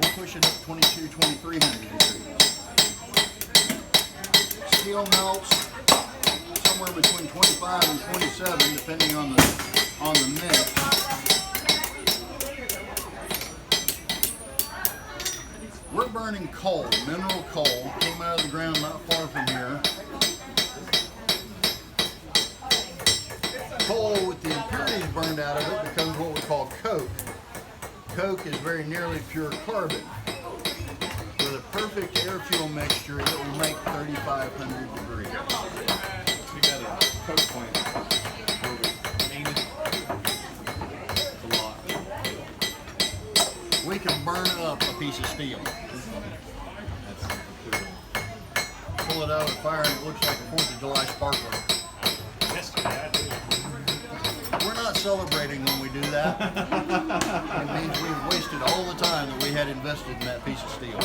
we'll push it up 2,200, 2,300 degrees. Steel melts somewhere between 25 and 27, depending on the mix. We're burning coal, mineral coal, came out of the ground not far from here. Coal with the impurities burned out of it becomes what we call coke. Coke is very nearly pure carbon. With a perfect air fuel mixture, it will make 3,500 degrees. We got a coke plant. It's a lot. We can burn up a piece of steel. Pull it out of the fire and it looks like a 4th of July sparkler. We're not celebrating when we do that. It means we've wasted all the time that we had invested in that piece of steel.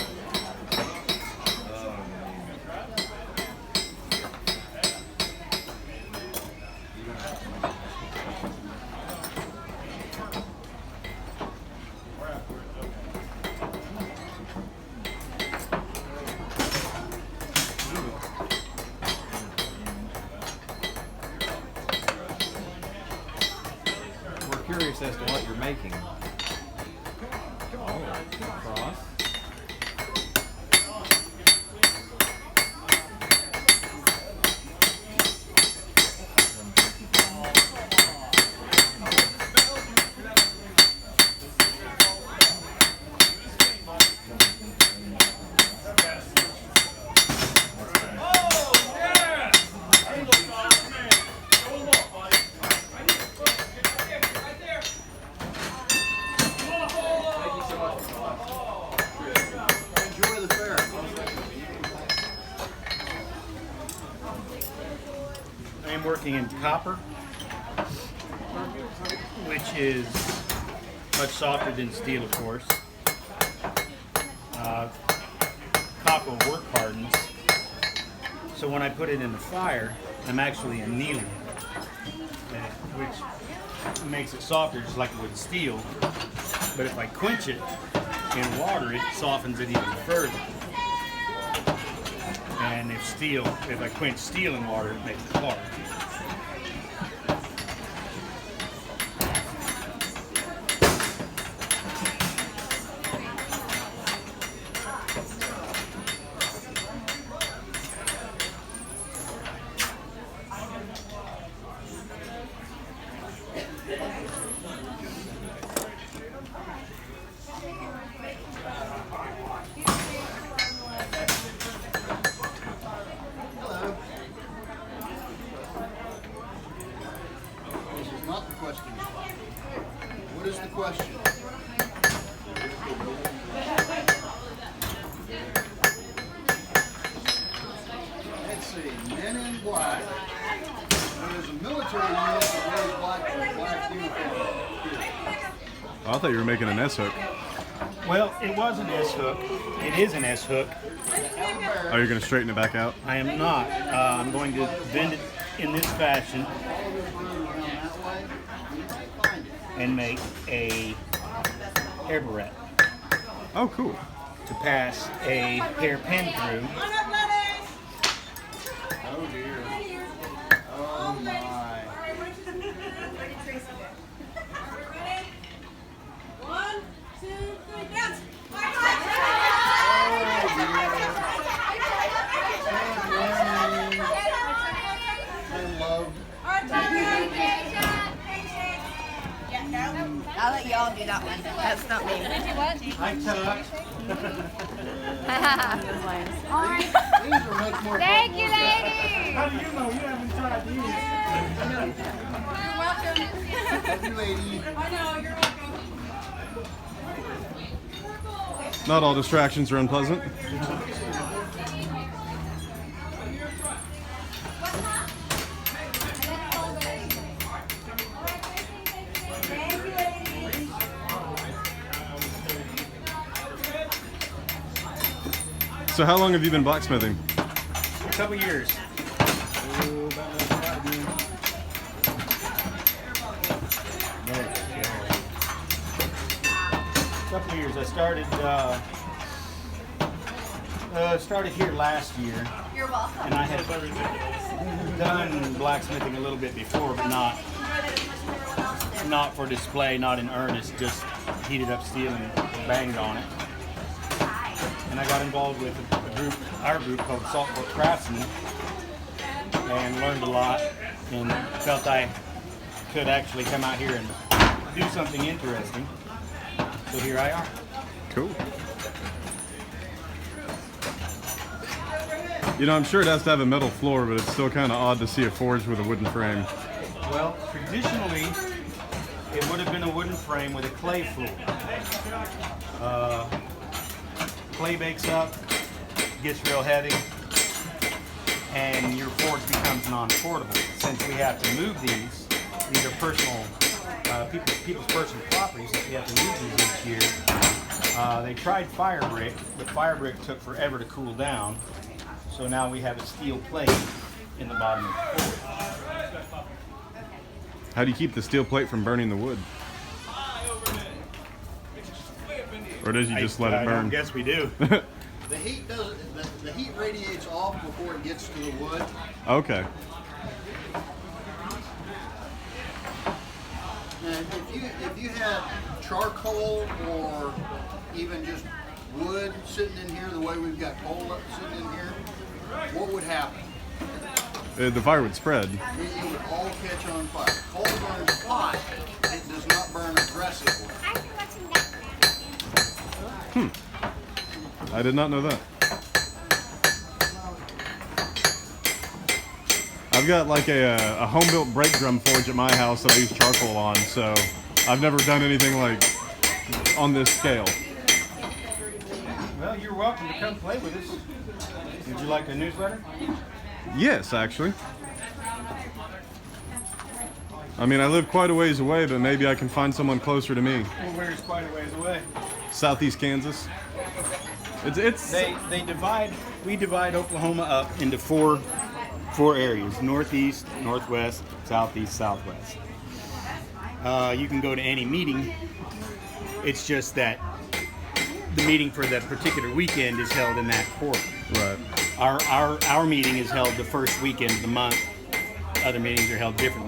Curious as to what you're making. Oh, cross. I'm working in copper, which is much softer than steel, of course. Copper work hardens, so when I put it in the fire, I'm actually annealing it, which makes it softer, just like it would steel. But if I quench it in water, it softens it even further. And if I quench steel in water, it makes it hard. What is the question? Let's see, men in black. There's a military unit that wears black uniform. I thought you were making an S-hook. Well, it was an S-hook. It is an S-hook. Are you going to straighten it back out? I am not. I'm going to bend it in this fashion and make a hair barrette. Oh, cool. To pass a hairpin through. Oh dear. Oh my. One, two, three, dance. I'll let y'all do that one. That's not me. I tucked. These are much more Thank you, ladies. How do you know? You haven't tried these. You're welcome. Thank you, lady. I know, you're welcome. Not all distractions are unpleasant. So how long have you been blacksmithing? A couple years. Couple couple years. I started here last year, You're welcome. and I had done blacksmithing a little bit before, but not for display, not in earnest, just heated up steel and banged on it. And I got involved with our group called Saltport Craftsmen, and learned a lot, and felt I could actually come out here and do something interesting. So here I are. Cool. You know, I'm sure it has to have a metal floor, but it's still kind of odd to see a forge with a wooden frame. Well, traditionally, it would have been a wooden frame with a clay floor. Clay bakes up, gets real heavy, and your forge becomes non-portable. Since we have to move these are personal, people's personal properties, so we have to move these each year. They tried fire brick, but fire brick took forever to cool down. So now we have a steel plate in the bottom of the forge. How do you keep the steel plate from burning the wood? Or does you just let it I burn? guess we do. The heat doesn't. The heat radiates off before it gets to the wood. Okay. And if you had charcoal or even just wood sitting in here, the way we've got coal sitting in here, what would happen? The fire would spread. It would all catch on fire. Coal burns hot. It does not burn aggressively. I did not know that. I've got like a home-built brake drum forge at my house that I use charcoal on, so I've never done anything like on this scale. Well, you're welcome to come play with us. Would you like a newsletter? Yes, actually. I mean, I live quite a ways away, but maybe I can find someone closer to me. Well, where's quite a ways away? Southeast Kansas. It's We divide Oklahoma up into four areas: northeast, northwest, southeast, southwest. You can go to any meeting. It's just that the meeting for that particular weekend is held in that quarter. right. Our meeting is held the first weekend of the month. Other meetings are held different